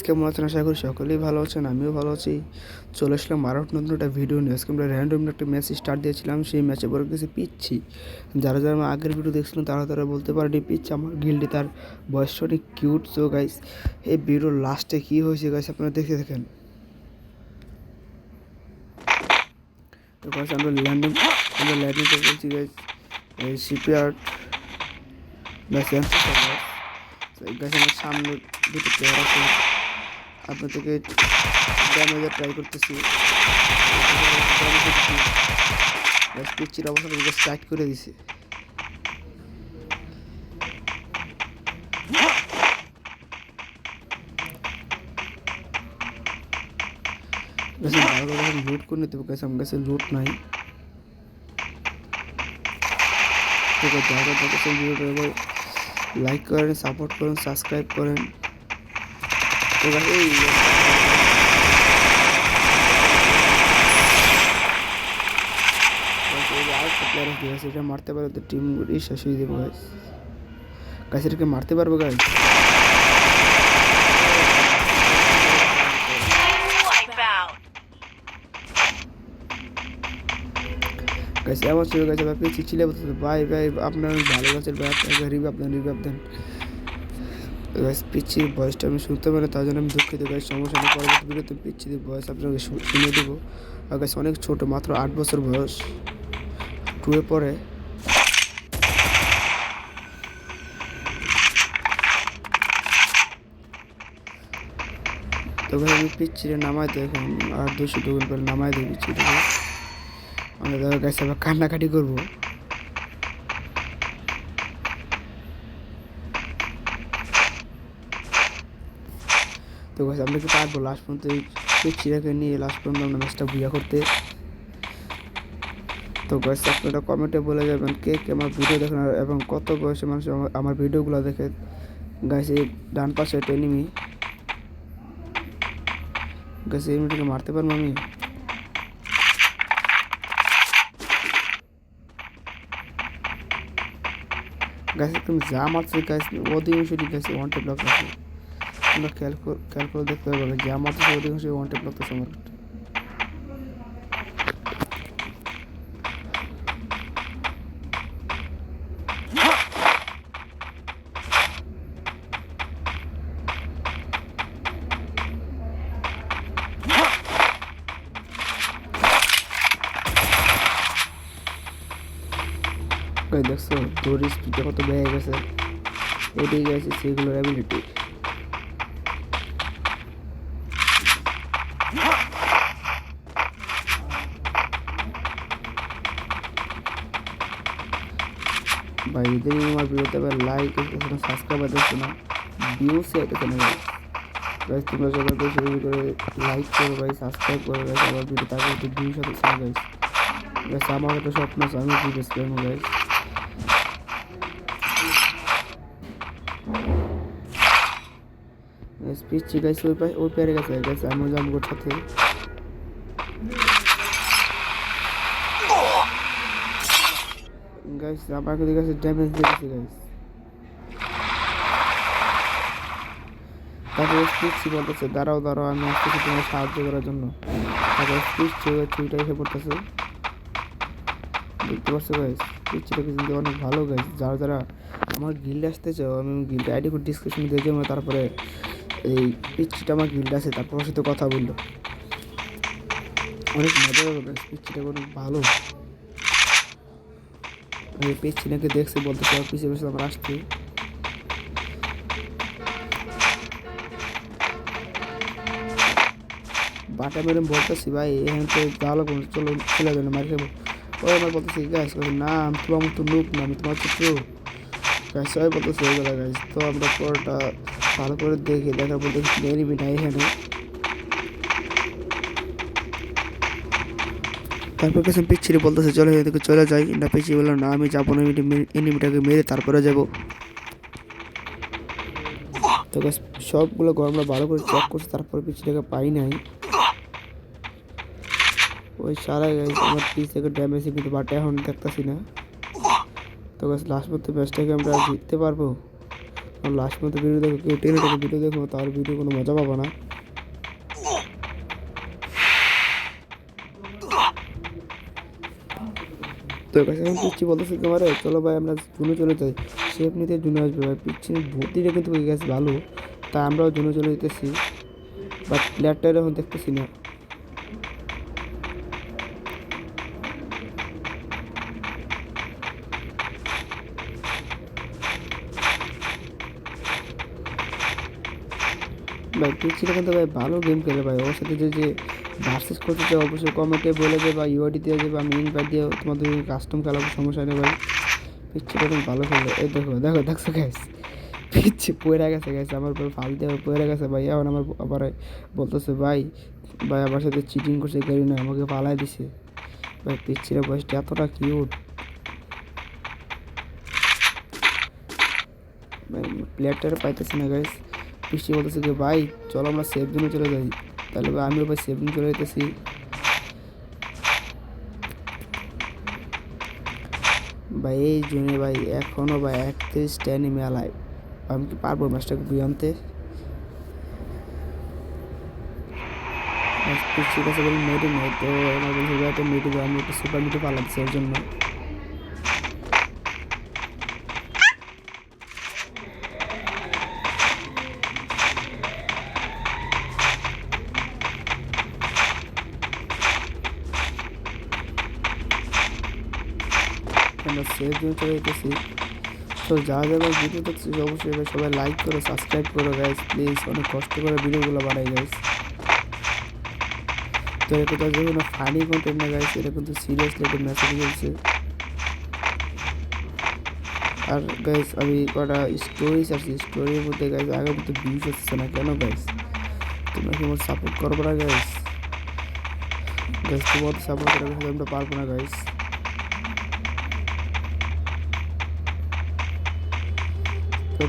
কেমন আছেন? আশা করি সকলেই ভালো আছেন, আমিও ভালো আছি। চলে আসলাম আরও নতুন একটা ভিডিও নিয়ে। আজকে আমরা র্যান্ডম একটা ম্যাচ স্টার্ট দিয়েছিলাম, সেই ম্যাচে পরে গেছে পিচ্ছি। যারা যারা আমার আগের ভিডিও দেখছিলেন তারা বলতে পারেনি পিচ্ছি আমার গিল্ডে তার বয়সটা অনেক কিউট। সো গাইস, এই ভিডিওর লাস্টে কী হয়েছে গাইস আপনারা দেখে দেখেন। তো গাইস আমরা ল্যান্ডিং করে বলছি গাইস, এই শিপইয়ার্ড ম্যাচ গাইস আমার সামনে দুটো প্লেয়ার আছে, আপনাদেরকে ড্যামেজে ট্রাই করতেছি। পিচ্চির অবস্থা স্টার্ট করে দিছে। লুট করে নিতে হবে, আমার কাছে লুট নাই। লাইক করেন, সাপোর্ট করেন, সাবস্ক্রাইব করেন। এটা মারতে পারবে তো টিম শেষ হয়ে দেবো গাছ। গাছেরকে মারতে পারবো গাছ। গাছ এমন ছিল গাছ আপনি চিচিলে বলতে ভাই ভাই আপনার ভালো গাছের ভাই আপনার রিভাব দেন। পিচ্ছির ভয়েসটা আমি শুনতে পারি, তার জন্য আমি দুঃখিত গাছ। সমস্যা নেই, পরবর্তী ভিডিওতে পিচ্ছিদের ভয়েস আপনাকে শুনে দেবো। আর গাছ অনেক ছোটো, মাত্র 8 বছর বয়স, 2 পরে। তো ভাই আমি পিচ্ছিরে নামাই দিই এখন, আর 200 দোকান পরে নামাই দিই পিচ্ছিরে। আমরা তাদের কাছে আবার কান্নাকাটি করবো। তো গাছ আমরা কি পারবো লাস্ট পর্যন্ত এই পিচ্ছিরাকে নিয়ে লাস্ট পর্যন্ত আমরা ম্যাচটা বুঝা করতে? তো গাছ আপনারা কমেন্টে বলে যাবেন কে কে আমার ভিডিও দেখেন এবং কত বয়সে মানুষ আমার ভিডিওগুলো দেখে। গাছ এই ডান পাশে একটা এনিমি, গাছ এই এনিমিটাকে মারতে পারবো আমি? গাছ একদম যা মারছে গাছ অধিকাংশটি গাছে ওয়ান টেপ ব্লক আছে। আমরা খেয়াল করে দেখতে পারবো যা মারছে অধিকাংশ ওয়ান টেপ ব্লক আছে আমার। দেখছো দৌড়ি স্পিডটা কত বেড়ে গেছে, এটাই গেছে সেগুলোর অ্যাবিলিটি। ভাই এদের আমার ভিডিওতে আবার লাইক সাবস্ক্রাইবার দেখছো না, ভিউস আইতেছে না গাইস। তোমরা সবাই বেশি বেশি করে লাইক করো ভাই, সাবস্ক্রাইব করো গাইস আমার ভিডিও, তারপর একটু ভিউস হতেছে না গাইস। গাইস আমার একটা স্বপ্ন আছে, আমি ভিডিওস করবো গাইস। পিচ্ছি গাইস ওই পেরে গেছে গাইস, আমি যাবো সাথে। গাইস আমাকে দেখে ড্যামেজ দিয়েছে গাইস। তারপরে পিচ্ছি বলতেছে দাঁড়াও আমি আসতেছি তোমার সাহায্য করার জন্য। তারপরে পিচ্ছি ছুরিটা এসে পড়তেছে, দেখতে পাচ্ছ গাইস। পিচ্ছিটা কিন্তু অনেক ভালো গাইস। যারা আমার গিল্ডে আসতে চাও, আমি গিল্ড আইডি করে ডিসক্রিপশনে দিয়ে দেবো। তারপরে এই পিচ্ছিটা আমার গিল্ডে আছে, তারপর ওর সাথে কথা বললো, অনেক মজা হবে গাইস। পিচ্ছিটা অনেক ভালো। আমি পিচ্ছি নাকি দেখছি বলতেছে পিছিয়ে পিছিয়ে আমার আসছে। বাটা মেরে বলতেছি ভাই এখান থেকে ভালো চলো চলে যাবে মার খাবো। ওই আমার বলতেছি গাছ না আমি তোমার মতো নুক না, আমি তোমার ছোট গাছ। সবাই বলতেছে ওইগুলো গাছ। তো আমরা পরটা ভালো করে দেখার পর দেখি এনিমি না এখানে। তারপর কাছে পিচ্ছিরে বলতেছে চলে এদিকে চলে যাই না, পিছিয়ে বললো না আমি যাবো না, এনিমিটাকে মেরে তারপরে যাবো। তো গাছ সবগুলো আমরা ভালো করে চেক করছি, তারপরে পিচ্ছিটাকে পাই নাই। ওই সারা গাইস আমার 30 সেকেন্ড ড্যামেজ কিন্তু বাট এখন দেখতেছি না। তো গাইস লাস্ট পর্যন্ত ম্যাচটাকে আমরা জিততে পারবো। লাস্ট পর্যন্ত ভিডিও দেখো, কেউ টেনে টেনে ভিডিও দেখো তার ভিডিও কোনো মজা পাবো না। তো কাছে এখন পিচ্ছি বলতেছে তোমার চলো ভাই আমরা জুনে চলে যাই, শেপ নিতে জুনে আসবে ভাই। পিচ্ছি ভর্তিটা কিন্তু হয়ে গেছে ভালো, তা আমরাও জুনে চলে যেতেছি, বাট প্লেয়ারটা এখন দেখতেছি না। ভাই পিচ্ছিটা কিন্তু ভাই ভালো গেম খেলে ভাই, ওর সাথে যে ভার্সেস করতে চাই অবশ্যই কমেন্টে বলে দেবে বা ইউআইডি দিয়ে দেবে, আমি ইনভাইট দিয়ে তোমাদের কাস্টম খেলাবো, সমস্যা নেই ভাই। পিচ্ছিটা এখন ভালো খেলে, এই দেখো দেখো দেখছো গ্যাস, পিচ্ছি পড়ে গেছে গেছে আমার উপর ফাল দিয়ে পড়ে গেছে ভাই। এখন আমার আবার বলতেছে ভাই ভাই আমার সাথে চিটিং করছে গাড়ি না, আমাকে পালাই দিছে ভাই। পিচ্ছিরা বয়সটা এতটা কিউট ভাই, প্লেয়ারটা পাইতেছি না গাইস। পিচ্ছি বলতেছে যে ভাই চলো আমরা সেফ জোনে চলে যাই, তাহলে ভাই আমিও ভাই সেফ জোন চলে যেতেছি। ভাই এই জোনে ভাই এখনও ভাই 31টা এনিমি আলাইভ, আমি কি পারবো ম্যাচটাকে বুঝে আনতে? পিচ্ছি কাছে বলি মেডি নেই, তো আমার বলছে ভাই তো মেডি দেবো, আমি একটু সুপার মিটে পালাচ্ছি ওর জন্য। আমরা সেফ জোন চলে যেতেছি। তো যা যাবে ভিডিও দেখছি অবশ্যই ভাই সবাই লাইক করো, সাবস্ক্রাইব করো গাইস প্লিজ, অনেক কষ্ট করে ভিডিওগুলো বানাই গাইস। তো এটা কোথাও যে কোনো ফানি কন্টেন্ট না গাইস, এটা কিন্তু সিরিয়াসলি একটা মেসেজ বলছে। আর গাইস আমি কটা স্টোরি চাচ্ছি, স্টোরির মধ্যে গাইস আগের মধ্যে ভিউজ হচ্ছে না কেন গাইস? তোমরা কি আমার সাপোর্ট করবো না গাইস? গাইস তোমাদের সাপোর্ট করে আমরা পারবো না গাইস। তো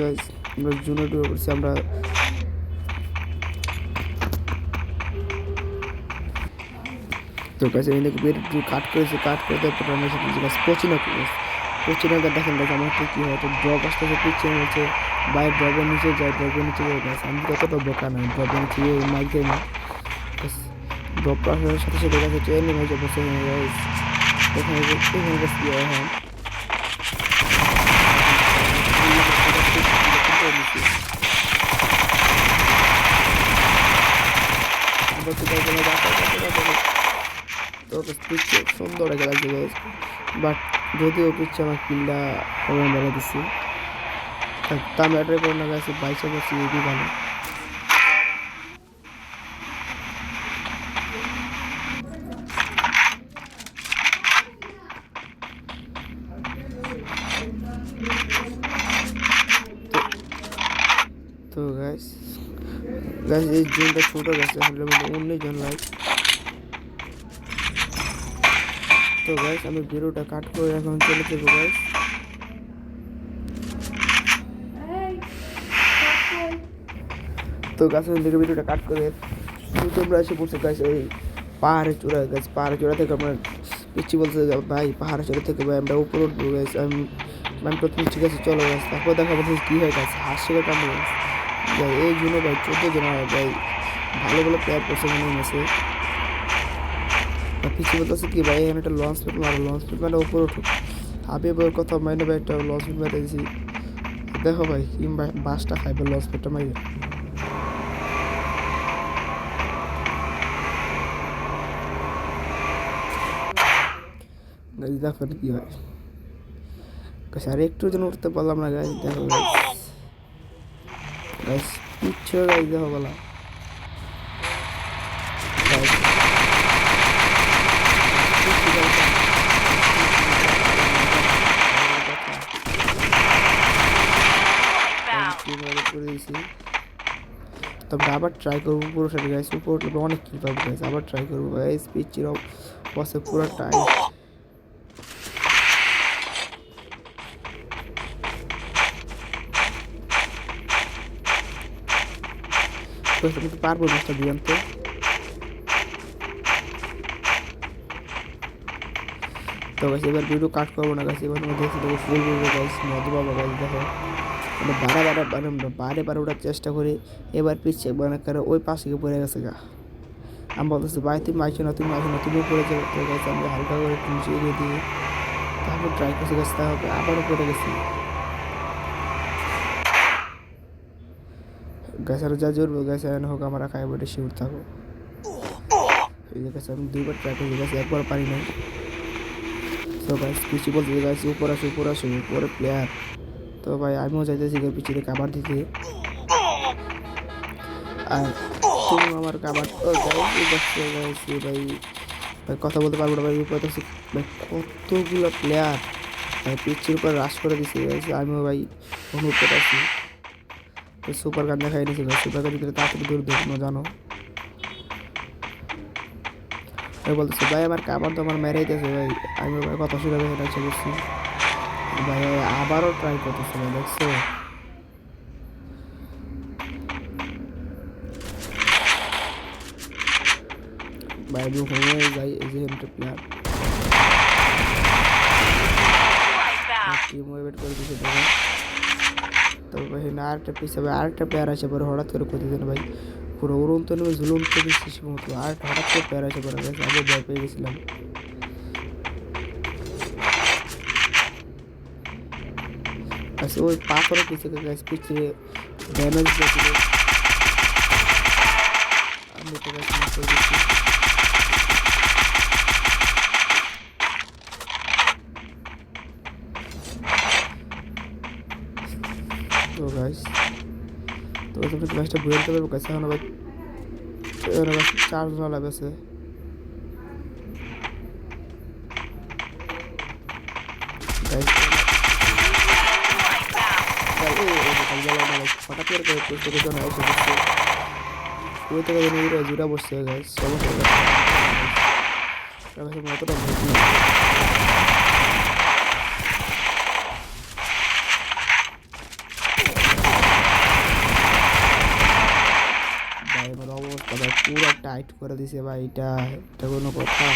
গাইস আমরা জুনে ডুবে করছি আমরা। তো গাইস এই দেখো কাট করেছি, কাট করে তারপর আমরা গাছ পচিনাকে দেখেন গাছ আমার তো কী হয়, তো ড্রপ আসতে পিছিয়ে হচ্ছে বাইরে, ড্রপের নিচে যায়, ড্রপের নিচে যায় গাছ। আমি কতটা বোকা নাই, ড্রপের নিচে মাইক যাই না, ড্রপ আসার সাথে সাথে গাছ হচ্ছে এমনি মাইকে বসে গাইস। এখানে এখানে গাছ কী হয় হ্যাঁ তো পিচ্ছে সুন্দর একটা লাগছে গাইস, বাট যদিও পিচ্ছে আমার কিলটা কমে মেরে দিচ্ছি, তা ম্যাটার করে না গেছে, বাইশে বসে এগিয়ে ভালো। তো গাইস গাইস এই জোনটা ছোটো গেছে, 19 জন লাইক। তো গাইস আমি ভিডিওটা কাট করে এখন চলে যাবো গাইস। তো গাছ থেকে ভিডিওটা কাট করে তোমরা এসে পড়ছে গাইস এই পাহাড়ে চূড়া গাছ, পাহাড়ে চূড়া থেকে আমরা পিচ্ছি বলছে ভাই পাহাড়ে চূড়া থেকে ভাই আমরা উপরে উঠবো গাইস। আমি প্রথমে ঠিক আছে চলো গাছ, তারপর দেখা বলছে কী হয় গাছ, হাসছে কামড়ে গাছ ভাই। এই জন্য ভাই 14 জন ভাই ভালো ভালো প্লেয়ার করছে মনে হয়েছে। পিছিয়ে বলতেছে কি ভাই এখানে একটা লঞ্চ প্যাড মারো, লঞ্চ প্যাড মানে উপরে উঠো, আমি এবার কথা মাইনে ভাই একটা লঞ্চ প্যাড মেরে দিয়েছি। দেখো ভাই কিংবা বাসটা খাইবে লঞ্চ প্যাডটা মাইরে। দেখো কি হয় আর একটু যেন উঠতে পারলাম না গাছ। দেখো গাছ কিচ্ছু গাছ দেখো বলা করে দিয়েছি। তবে আবার ট্রাই করবো পুরো সাথে গাইস, উপর উঠলে অনেক কিল পাবো গাইস, আবার ট্রাই করবো গাইস। পিচ্ছির বসে পুরো টাইট। আমি তো পারবো ম্যাচটা দিয়ে আনতে। তো গাইস এবার ভিডিও কাট করবো না গাইস, এবার তোমরা দেখতে দেবো ফুল ভিডিও গাইস, মজা পাবো গাইস। দেখো মানে বারে বারে ওঠার চেষ্টা করি, এবার পিছিয়ে মানে করে ওই পাশে গিয়ে পড়ে গেছে গা। আমি বলতেছি ভাই তুমি আইছো না, তুমিও পড়ে যাবে। তো গেছে আমি হালকা করে নিচে এগিয়ে দিয়ে তারপর ট্রাই করতে গেছে, তারপর আবারও পড়ে গেছি। গাছের যা জোর গাছে হোক আমরা খাই বটে শিউর থাকো। এই যে গাছে আমি 2বার ট্রাই করে গেছি, একবার পারি নাই। তো ভাই পিছিয়ে বলতে গেছি উপর আসে উপরে প্লেয়ার। তো ভাই আমিও যাইতেছি পিছিয়ে কাবার দিতে, আর তুমি আমার কাবার ভাই ভাই কথা বলতে পারবো না ভাই। উপরে ভাই কতগুলো প্লেয়ার ভাই পিচির উপর রাশ করে দিছে। আমিও ভাই অনুভব করে আছি। তো সুপার গান দেখাই নিয়েছি ভাই, সুপার গান দিলে তাড়াতাড়ি দূর দেখুন জানো। ভাই বলতেছে ভাই আমার কাবার তো আমার মেরেই দিয়েছে ভাই। আমি ভাই কথা শুনে ভাই এটা বলছি ভাই আবারও ট্রাই করতেছে ভাই, দেখছো ভাই আমি হয়ে যাই। এই যে হেমটা প্লেয়ার টিম ওয়েট করে দিয়েছে দেখো। তো ভাই না আরেকটা পিস হবে, আরেকটা প্লেয়ার আছে পরে হঠাৎ করে ক্ষতি দেন ভাই, পুরো উড়ন্ত নেমে ঝুলুন থেকে শেষ মতো আর হঠাৎ করে প্লেয়ার আছে পরে গেছে। আমি ভয় পেয়ে গেছিলাম। আচ্ছা ওই পাথরের পিছিয়ে গেছে, পিছিয়ে ড্যামেজ দিয়েছিল। আমি তো গাছ নষ্ট করে দিচ্ছি। তো গাইস তো তুমি ম্যাচটা বুঝতে পারবো গাছ এখন আবার 4 জন লাগছে। গাইস হঠাৎ করে জন এসে বসছে, ওই থেকে জুড়া বসছে গাইস সমস্যা মতটা বুঝি না। ভাই আমার অবস্থা ভাই পুরো টাইট করে দিছে ভাই, এটা কোনো কথা?